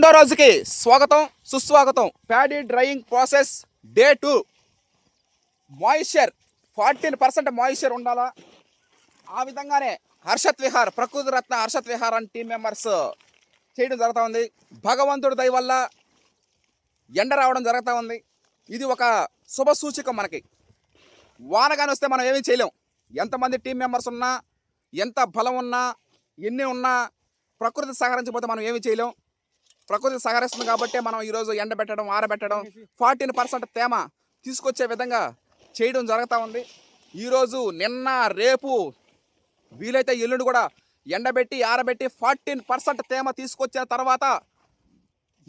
రెండో రోజుకి స్వాగతం సుస్వాగతం. Paddy drying process day 2. Moisture 14% moisture ఉండాలా. ఆ విధంగానే హర్షత్ విహార్, ప్రకృతి రత్న హర్షత్ విహార్ అని టీం మెంబర్స్ చేయడం జరుగుతూ ఉంది. భగవంతుడి దయ వల్ల ఎండ రావడం జరుగుతూ ఉంది. ఇది ఒక శుభ సూచకం. మనకి వానగాని వస్తే మనం ఏమీ చేయలేం. ఎంతమంది టీం మెంబర్స్ ఉన్నా, ఎంత బలం ఉన్నా, ఎన్ని ఉన్నా ప్రకృతి సహకరించకపోతే మనం ఏమీ చేయలేం. ప్రకృతి సహకరిస్తుంది కాబట్టి మనం ఈరోజు ఎండబెట్టడం, ఆరబెట్టడం, 14% తేమ తీసుకొచ్చే విధంగా చేయడం జరుగుతూ ఉంది. ఈరోజు, నిన్న, రేపు, వీలైతే ఎల్లుండి కూడా ఎండబెట్టి ఆరబెట్టి 14% తేమ తీసుకొచ్చిన తర్వాత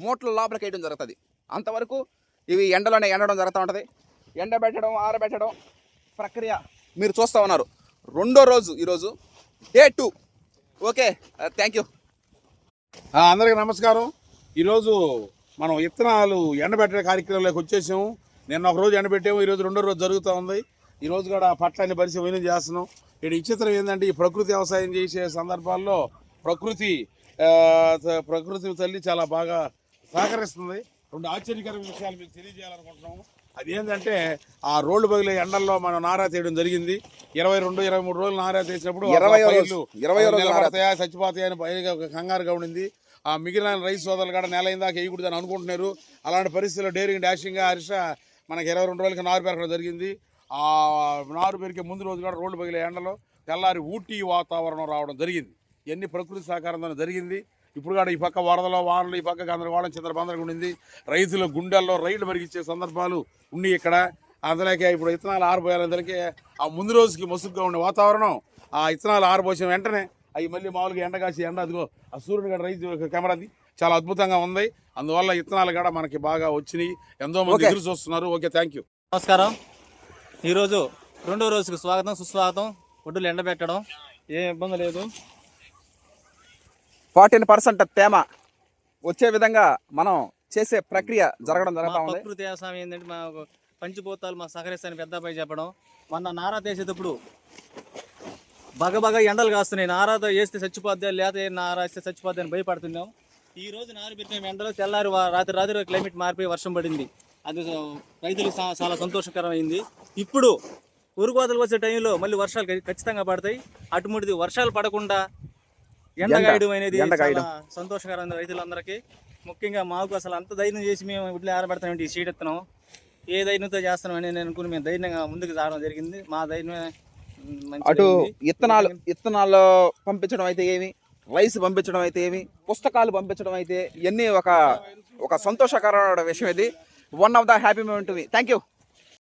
మూటలు లోపలికి వేయడం జరుగుతుంది. అంతవరకు ఇవి ఎండలోనే ఎండడం జరుగుతూ ఉంటుంది. ఎండబెట్టడం, ఆరబెట్టడం ప్రక్రియ మీరు చూస్తూ ఉన్నారు. రెండో రోజు ఈరోజు డే 2. Okay, thank you. అందరికీ నమస్కారం. ఈరోజు మనం విత్తనాలు ఎండబెట్టే కార్యక్రమంలోకి వచ్చేసాము. నిన్న ఒక రోజు ఎండబెట్టాము, ఈరోజు రెండో రోజు జరుగుతూ ఉంది. ఈరోజు కూడా పట్లని పరిశీలన చేస్తున్నాం. ఇక్కడ విచిత్రం ఏంటంటే, ఈ ప్రకృతి వ్యవసాయం చేసే సందర్భాల్లో ప్రకృతి తల్లి చాలా బాగా సహకరిస్తుంది. రెండు ఆశ్చర్యకరమైన విషయాలు మీకు తెలియజేయాలనుకుంటున్నాము. అది ఏంటంటే, ఆ రోడ్డు పగిలే ఎండల్లో మనం నారా తీయడం జరిగింది. 22-23 రోజులు నారా తీసినప్పుడు 20 చచ్చిపోతాయని కంగారుగా ఉండింది. ఆ మిగిలిన రైతు సోదరులు కూడా నెల అయిందాక వేయకూడదని అనుకుంటున్నారు. అలాంటి పరిస్థితుల్లో డేరింగ్ డాషింగ్గా హర్ష మనకి 22 రోజులకి నారు పెరగడం జరిగింది. ఆ నారు పెరిగే ముందు రోజు కూడా రోడ్డు పగిలే ఎండలో తెల్లారి ఊటీ వాతావరణం రావడం జరిగింది. ఇవన్నీ ప్రకృతి సహకారంతో జరిగింది. ఇప్పుడు కూడా ఈ పక్క వరదలో, వానలు, ఈ పక్క గందరగోళం చిందరబందరగా ఉండింది. రైతుల గుండెల్లో రైళ్లు మరిగించే సందర్భాలు ఉన్నాయి ఇక్కడ. అందులోకే ఇప్పుడు విత్తనాలు ఆరిపోయాలందరికీ ఆ ముందు రోజుకి మసుగ్గా ఉండే వాతావరణం, ఆ విత్తనాలు ఆరిపోసిన వెంటనే అవి మళ్ళీ మామూలుగా ఎండగాసి అదిగో ఆ సూర్యుడు కూడా రైతు కెమెరాది చాలా అద్భుతంగా ఉంది. అందువల్ల విత్తనాలు కూడా మనకి బాగా వచ్చినాయి. ఎంతో మంది ఎదురు చూస్తున్నారు. Okay, thank you. నమస్కారం. ఈరోజు రెండో రోజుకి స్వాగతం సుస్వాగతం. ఒడ్డులు ఎండబెట్టడం ఏ ఇబ్బంది లేదు. 14% తేమ వచ్చే విధంగా మనం చేసే ప్రక్రియ జరగడం జరుగుతూ ఉంది. ప్రకృతి వ్యవసాయం ఏంటంటే, మా పంచిపోతాలు మా సహకరిస్తాయని పెద్ద అబ్బాయి చెప్పడం. మొన్న నారా తీసేటప్పుడు బాగా ఎండలు కాస్తున్నాయి. నారాతో వేస్తే చచ్చిపోద్దా, లేదా నారా వేస్తే చచ్చిపోద్ది అని భయపడుతున్నాం. ఈ రోజు నారు పెట్టిన ఎండలో తెల్లారి రాత్రి క్లైమేట్ మారిపోయి వర్షం పడింది. అది రైతులకు చాలా సంతోషకరమైంది. ఇప్పుడు ఉరుకోతలు వచ్చే టైంలో మళ్ళీ వర్షాలు ఖచ్చితంగా పడతాయి. అటుముడిది వర్షాలు పడకుండా ఎండగాయడం అనేది చాలా సంతోషకరమైన రైతులందరికీ. ముఖ్యంగా మాకు అసలు అంత ధైర్యం చేసి మేము ఇట్లా ఆరబెడతామంటే ఈ సీడ్ ఎత్తనం ఏ ధైర్యంతో చేస్తామని నేను అనుకుని మేము ధైర్యంగా ముందుకు రావడం జరిగింది. మా ధైర్యమే అటు ఇత్తనాలు పంపించడం అయితే ఏమి, రైస్ పంపించడం అయితే ఏమి, పుస్తకాలు పంపించడం అయితే ఇవన్నీ ఒక సంతోషకరమైన విషయం. ఇది one of the happy moment. Thank you.